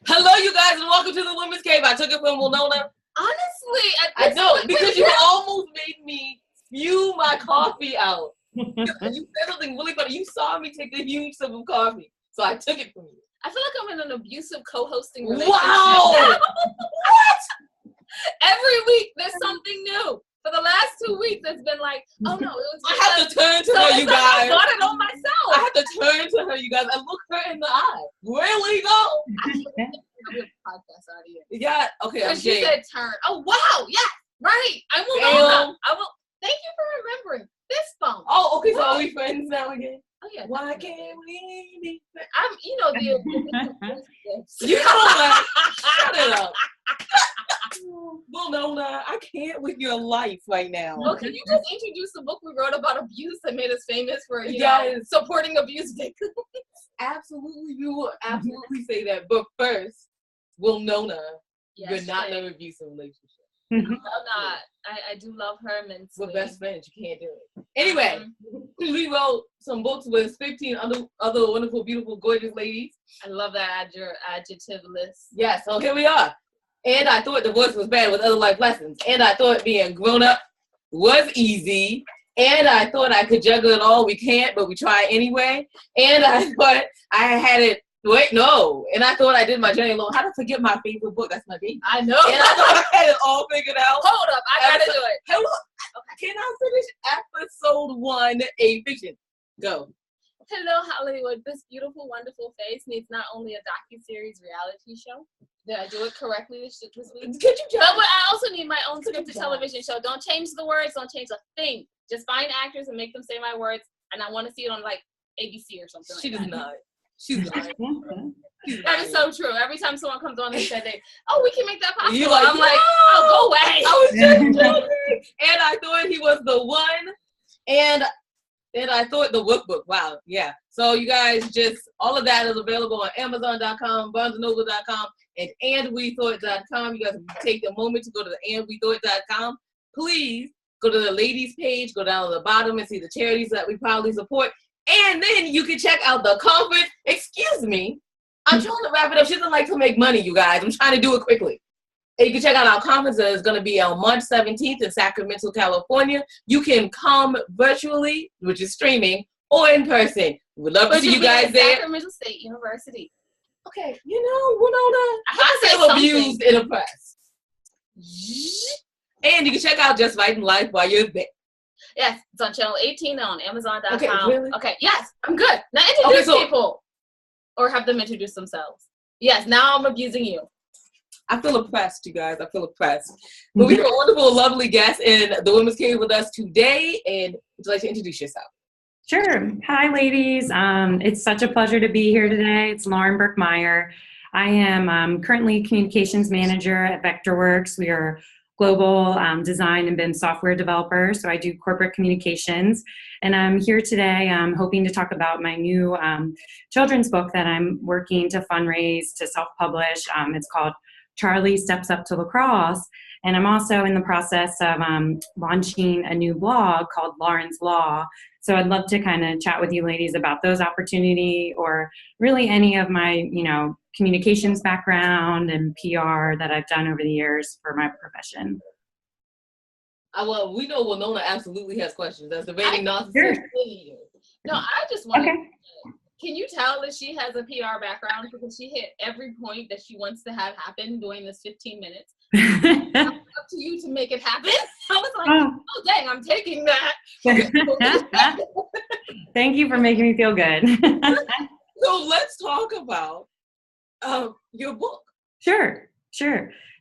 Hello, you guys, and welcome to the Women's Cave. I took it from Winona. Honestly, I know, because you almost made me spew my coffee out. You said something really funny. You saw me take a huge sip of coffee, so I took it from you. I feel like I'm in an abusive co-hosting relationship. Wow! What? Every week there's something new. For the last 2 weeks, it's been like, oh no, it was. I have to turn to her, you like guys. I got it on myself. I have to turn to her, you guys, and look her in the eye. Really, though? We have a podcast audience. Yeah. Okay. Because she said turn. Oh wow! Yes. Right. I will. I will. Thank you for remembering this phone. Oh, okay. So are we friends now again? Oh yeah. Why can't we be friends? I'm. You know the. You know what? Shut it up. Well, Nona, I can't with your life right now. Well, can you just introduce the book we wrote about abuse that made us famous for, you know, supporting abuse victims? Absolutely, you will absolutely say that. But first, well, Nona, you're not in an abusive relationship. I'm not. I do love her immensely. We're best friends. You can't do it. Anyway, we wrote some books with 15 other wonderful, beautiful, gorgeous ladies. I love that adjective list. Yeah, so here we are. And I thought divorce was bad with other life lessons. And I thought being grown up was easy. And I thought I could juggle it all. We can't, but we try anyway. And I thought I had it. Wait, no. And I thought I did my journey alone. How to forget my favorite book? That's my baby. I know. And I thought I had it all figured out. Hold up. I gotta do it. Hold up. Okay. Can I finish episode 1, A Fiction? Go. Hello, Hollywood. This beautiful, wonderful face needs not only a docuseries reality show. Did I do it correctly this week? Could you But I also need my own scripted television show. Don't change the words. Don't change a thing. Just find actors and make them say my words. And I want to see it on like ABC or something like that. She does not. She's lying. That is so true. Every time someone comes on and says, "Oh, we can make that possible," You're like, I'm like, "Oh, go away." I was just joking. And I thought he was the one. And I thought the workbook. Wow. Yeah. So you guys, just all of that is available on Amazon.com, BarnesandNoble.com, and AndWeThought.com. You guys take a moment to go to the AndWeThought.com. Please go to the ladies page, go down to the bottom and see the charities that we proudly support. And then you can check out the conference. Excuse me. I'm trying to wrap it up. She doesn't like to make money, you guys. I'm trying to do it quickly. And you can check out our conference that is going to be on March 17th in Sacramento, California. You can come virtually, which is streaming, or in person. We would love to see you guys there. Sacramento State University. Okay, you know, Winona, I feel abused and oppressed. And you can check out Just Right in Life while you're there. Yes, it's on channel 18 on Amazon.com. Okay, really? Okay, yes, I'm good. Now introduce people. Or have them introduce themselves. Yes, now I'm abusing you. I feel oppressed, you guys. I feel oppressed. But we have a wonderful, lovely guest in the Women's Cave with us today. And would you like to introduce yourself? Sure. Hi, ladies. It's such a pleasure to be here today. It's Lauren Meyer. I am currently communications manager at Vectorworks. We are global design and BIM software developer. So I do corporate communications. And I'm here today hoping to talk about my new children's book that I'm working to fundraise to self-publish. It's called Charlie Steps Up to Lacrosse. And I'm also in the process of launching a new blog called Lauren's Law. So I'd love to kind of chat with you ladies about those opportunities, or really any of my, communications background and PR that I've done over the years for my profession. Well, we know Winona absolutely has questions. That's debating nonsense. Sure. No, I just want to. Can you tell that she has a PR background, because she hit every point that she wants to have happen during this 15 minutes? It's up to you to make it happen. I was like, oh dang, I'm taking that. Thank you for making me feel good. So let's talk about your book. Sure.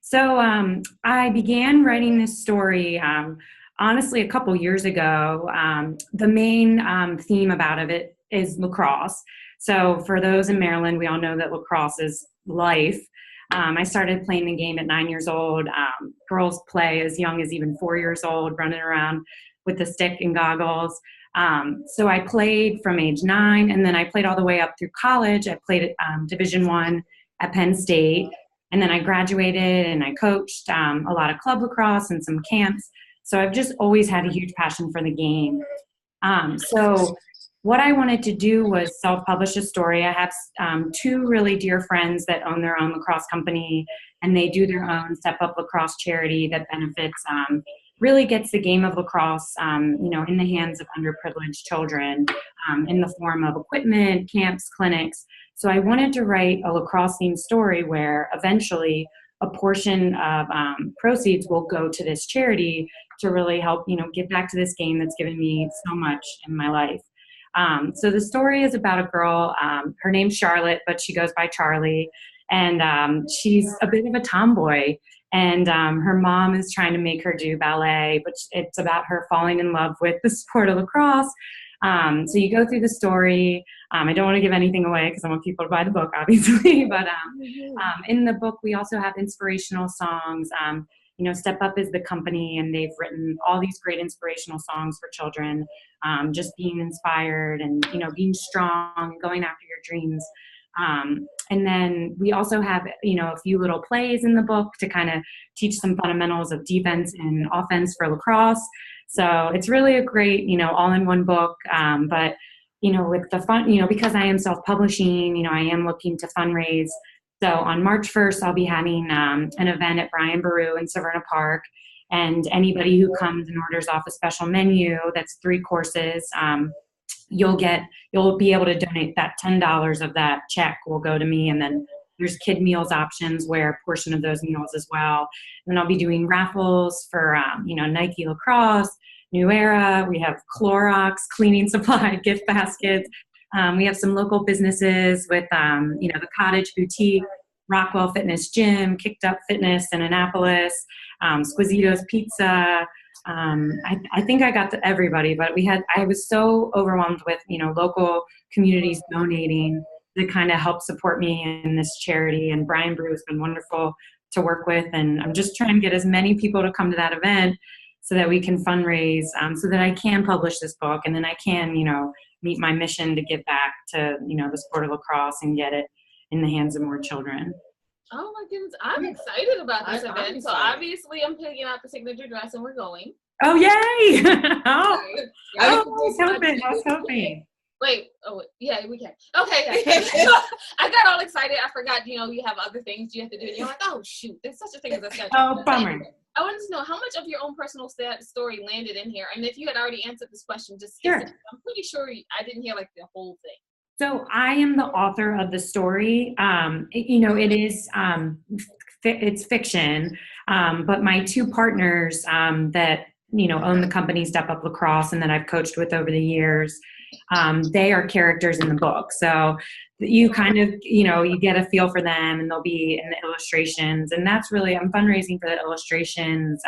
So I began writing this story honestly a couple years ago. The main theme about it is lacrosse. So for those in Maryland, we all know that lacrosse is life. I started playing the game at 9 years old. Girls play as young as even 4 years old, running around with a stick and goggles. So I played from age 9, and then I played all the way up through college. I played at Division I at Penn State, and then I graduated and I coached a lot of club lacrosse and some camps. So I've just always had a huge passion for the game. So what I wanted to do was self-publish a story. I have two really dear friends that own their own lacrosse company, and they do their own Step Up Lacrosse charity that benefits, really gets the game of lacrosse, in the hands of underprivileged children in the form of equipment, camps, clinics. So I wanted to write a lacrosse-themed story where eventually a portion of proceeds will go to this charity to really help, give back to this game that's given me so much in my life. So the story is about a girl, her name's Charlotte, but she goes by Charlie, and she's a bit of a tomboy, and her mom is trying to make her do ballet, but it's about her falling in love with the sport of lacrosse. So you go through the story. I don't want to give anything away because I want people to buy the book, obviously, but in the book, we also have inspirational songs. Step Up is the company, and they've written all these great inspirational songs for children, just being inspired and, being strong, going after your dreams. And then we also have, a few little plays in the book to kind of teach some fundamentals of defense and offense for lacrosse. So it's really a great, all-in-one book. But, with the fun, because I am self-publishing, I am looking to fundraise. So on March 1st, I'll be having an event at Brian Baru in Severna Park. And anybody who comes and orders off a special menu, that's 3 courses, you'll be able to donate that $10 of that check will go to me. And then there's kid meals options where a portion of those meals as well. And then I'll be doing raffles for, Nike Lacrosse, New Era. We have Clorox, cleaning supply, gift baskets. We have some local businesses with, the Cottage Boutique, Rockwell Fitness Gym, Kicked Up Fitness in Annapolis, Squisito's Pizza. I think I got to everybody, but I was so overwhelmed with, local communities donating to kind of help support me in this charity. And Brian Brew has been wonderful to work with. And I'm just trying to get as many people to come to that event so that we can fundraise, so that I can publish this book. And then I can, meet my mission to give back to, the sport of lacrosse and get it in the hands of more children. Oh my goodness, I'm excited about this event. So obviously I'm picking out the signature dress and we're going. Oh, yay! I was hoping. Wait, yeah, we can. Okay. I got all excited. I forgot, you have other things you have to do. And you're like, oh, shoot, there's such a thing as a schedule. Oh, bummer. I wanted to know how much of your own personal story landed in here. And if you had already answered this question, just sure. I'm pretty sure I didn't hear like the whole thing. So I am the author of the story. It is, it's fiction, but my 2 partners that, own the company Step Up Lacrosse and that I've coached with over the years, they are characters in the book. So you kind of, you get a feel for them, and they'll be in the illustrations. And that's really, I'm fundraising for the illustrations,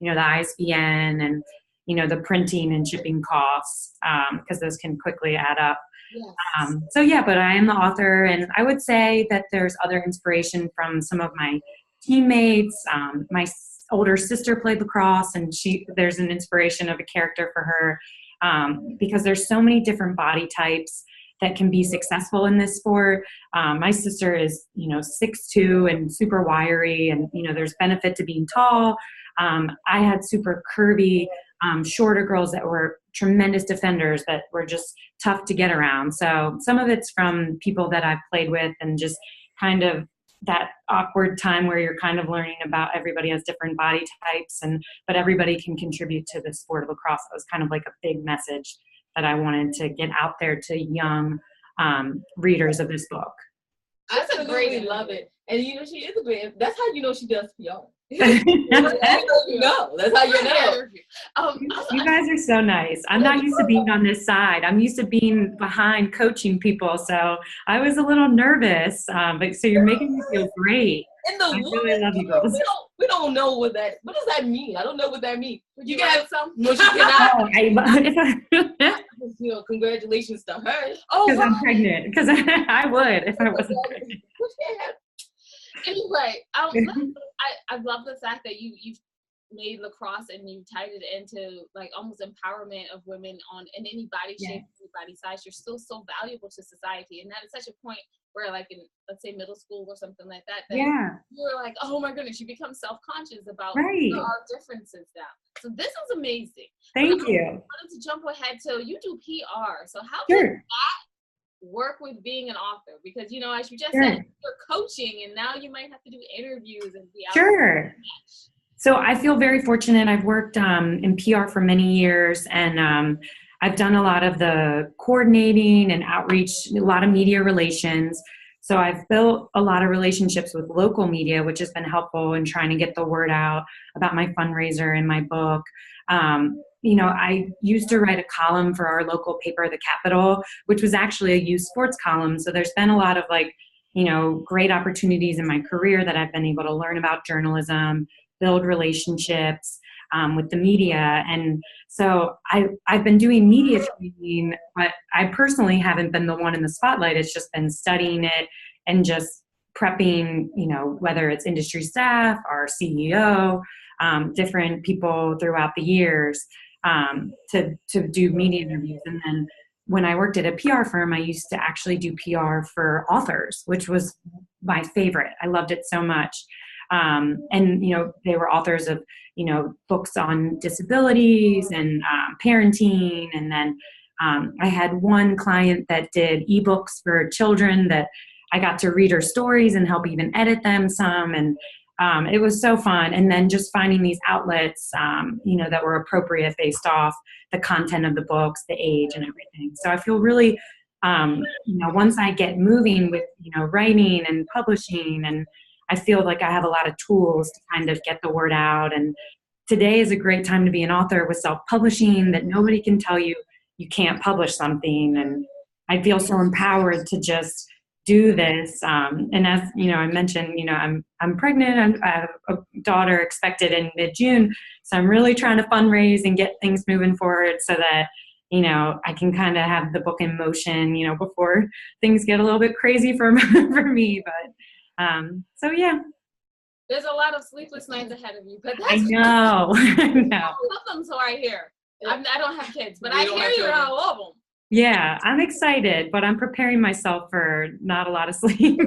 the ISBN and, the printing and shipping costs, because those can quickly add up. Yes. But I am the author, and I would say that there's other inspiration from some of my teammates. My older sister played lacrosse, and there's an inspiration of a character for her, because there's so many different body types that can be successful in this sport. My sister is, 6'2" and super wiry, and, there's benefit to being tall. I had super curvy, shorter girls that were tremendous defenders that were just tough to get around. So some of it's from people that I've played with, and just kind of that awkward time where you're kind of learning about everybody has different body types, but everybody can contribute to the sport of lacrosse. It was kind of like a big message that I wanted to get out there to young readers of this book. I absolutely love it. And she is a great, that's how you know she does PR. That's how you know. That's how you know. You guys are so nice. I'm not used to being on this side. I'm used to being behind coaching people. So I was a little nervous, but so you're making me feel great. I really love you girls. We don't know what does that mean? I don't know what that means. You can have some. No, she cannot. Congratulations to her. Oh, because I'm pregnant. Because I would if I wasn't pregnant. Anyway, I love the fact that you made lacrosse and you tied it into like almost empowerment of women in any body shape, any body size, you're still so valuable to society. And that is such a point where, like, in, let's say, middle school or something like that, you're like, oh my goodness, you become self-conscious about there are differences now. So this is amazing. Thank you. I wanted to jump ahead. So you do PR. So how does that work with being an author? Because, you know, as you just said, you're coaching, and now you might have to do interviews and be out. So I feel very fortunate. I've worked in PR for many years, and I've done a lot of the coordinating and outreach, a lot of media relations. So I've built a lot of relationships with local media, which has been helpful in trying to get the word out about my fundraiser and my book. You know, I used to write a column for our local paper, The Capital, which was actually a youth sports column. So there's been a lot of, like, you know, great opportunities in my career that I've been able to learn about journalism, build relationships with the media. And so I've been doing media training, but I personally haven't been the one in the spotlight. It's just been studying it and just prepping, you know, whether it's industry staff, our CEO, different people throughout the years to do media interviews. And then when I worked at a PR firm, I used to actually do PR for authors, which was my favorite. I loved it so much. And, you know, they were authors of, you know, books on disabilities and parenting. And then I had one client that did ebooks for children that I got to read her stories and help even edit them some. And it was so fun. And then just finding these outlets, you know, that were appropriate based off the content of the books, the age, and everything. So I feel really, you know, once I get moving with, you know, writing and publishing, and I feel like I have a lot of tools to kind of get the word out. And today is a great time to be an author with self-publishing, that nobody can tell you you can't publish something. And I feel so empowered to just do this. And as you know, I mentioned, you know, I'm pregnant. I have a daughter expected in mid-June. So I'm really trying to fundraise and get things moving forward so that, you know, I can kind of have the book in motion, you know, before things get a little bit crazy for me. But so yeah. There's a lot of sleepless nights ahead of you, but that's I know. I know. I love them, so I hear. I don't have kids, but I hear you and I love them. Yeah, I'm excited, but I'm preparing myself for not a lot of sleep.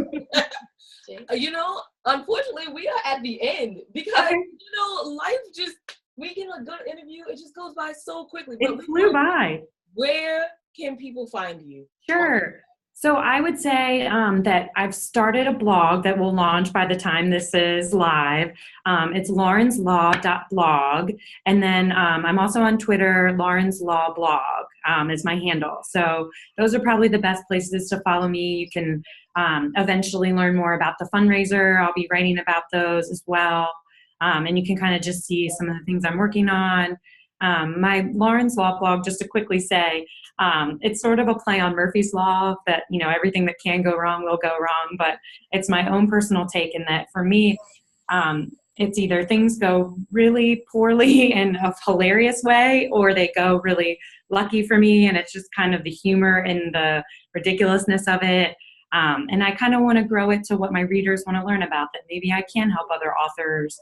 You know, unfortunately, we are at the end because, you know, life just, we get a good interview, it just goes by so quickly. It flew by. Where can people find you? Sure. So I would say that I've started a blog that will launch by the time this is live. It's laurenslaw.blog. And then I'm also on Twitter, Lauren's Law Blog is my handle. So those are probably the best places to follow me. You can eventually learn more about the fundraiser. I'll be writing about those as well. And you can kind of just see some of the things I'm working on. My Lauren's Law blog, just to quickly say, it's sort of a play on Murphy's Law that, you know, everything that can go wrong will go wrong, but it's my own personal take in that for me, it's either things go really poorly in a hilarious way, or they go really lucky for me, and it's just kind of the humor and the ridiculousness of it. And I kind of want to grow it to what my readers want to learn about, that maybe I can help other authors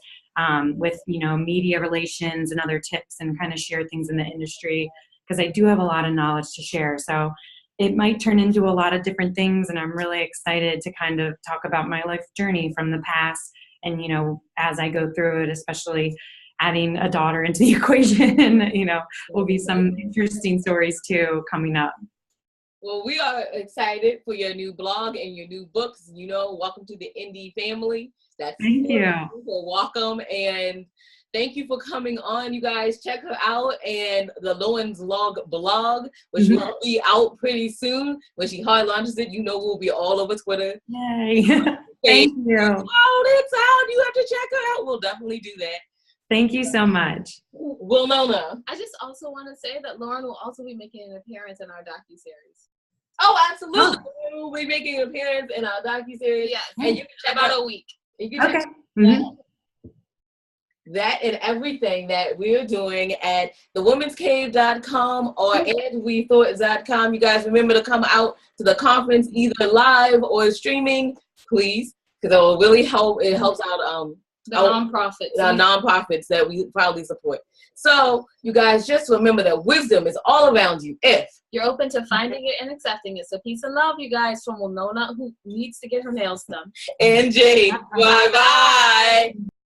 with, you know, media relations and other tips, and kind of share things in the industry, because I do have a lot of knowledge to share. So it might turn into a lot of different things, and I'm really excited to kind of talk about my life journey from the past, and, you know, as I go through it, especially adding a daughter into the equation, you know, will be some interesting stories too coming up. Well, we are excited for your new blog and your new books. You know, welcome to the indie family. Thank you. So welcome, and thank you for coming on. You guys check her out, and the Lauren's Log blog, which will be out pretty soon. When she hard launches it, you know, we'll be all over Twitter. Yay! Thank you. Oh, it's out. You have to check her out. We'll definitely do that. Thank you so much. Well, Nona. I just also want to say that Lauren will also be making an appearance in our docuseries. Oh, absolutely. We'll be making an appearance in our docuseries. Yes. And you can check about a week. You can check that and everything that we're doing at thewomenscave.com or andwethought.com. You guys remember to come out to the conference either live or streaming, please, because it will really help. It helps out The nonprofits. Nonprofits that we proudly support. So you guys just remember that wisdom is all around you if you're open to finding it and accepting it. So peace and love, you guys, from Winona, who needs to get her nails done. And Jade. Bye-bye.